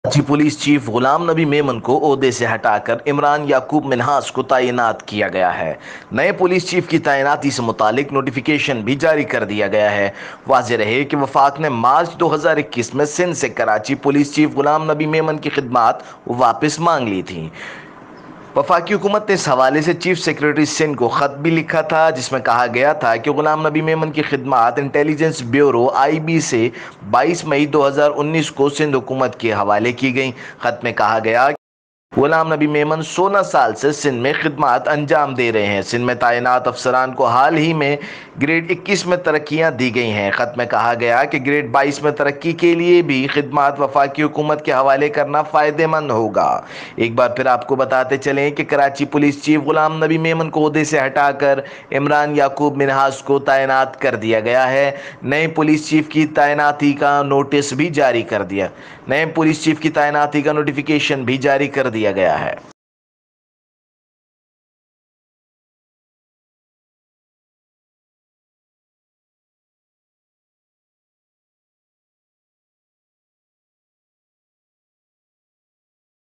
Karachi police chief Ghulam Nabi Memon को ओहदे से हटाकर इमरान याकूब मिन्हास को तैनात किया गया है। नए पुलिस चीफ की तैनाती से मुतालिक नोटिफिकेशन भी जारी कर दिया गया है। वाज़ेह रहे कि वफाक ने मार्च 2021 में सिंध से कराची पुलिस चीफ गुलाम नबी मेमन की खिदमात वापस मांग ली थी। वफाकी हुकूमत ने इस हवाले से चीफ सेक्रेटरी सिंध को ख़त भी लिखा था, जिसमें कहा गया था कि गुलाम नबी मेमन की खिदमात इंटेलिजेंस ब्यूरो IB से 22 मई 2019 को सिंध हुकूमत के हवाले की गई। ख़त में कहा गया गुलाम नबी मेमन 16 साल से सिंध में खिदमात अंजाम दे रहे हैं। सिंध में तैनात अफसरान को हाल ही में ग्रेड 21 में तरक्कियाँ दी गई हैं। ख़त में कहा गया कि ग्रेड 22 में तरक्की के लिए भी खिदमात वफाकी हुकूमत के हवाले करना फ़ायदेमंद होगा। एक बार फिर आपको बताते चलें कि कराची पुलिस चीफ गुलाम नबी मेमन को ओहदे से हटाकर इमरान याकूब मिन्हास को तैनात कर दिया गया है। नए पुलिस चीफ की तैनाती का नोटिस भी जारी कर दिया नए पुलिस चीफ की तैनाती का नोटिफिकेशन भी जारी कर दिया गया है।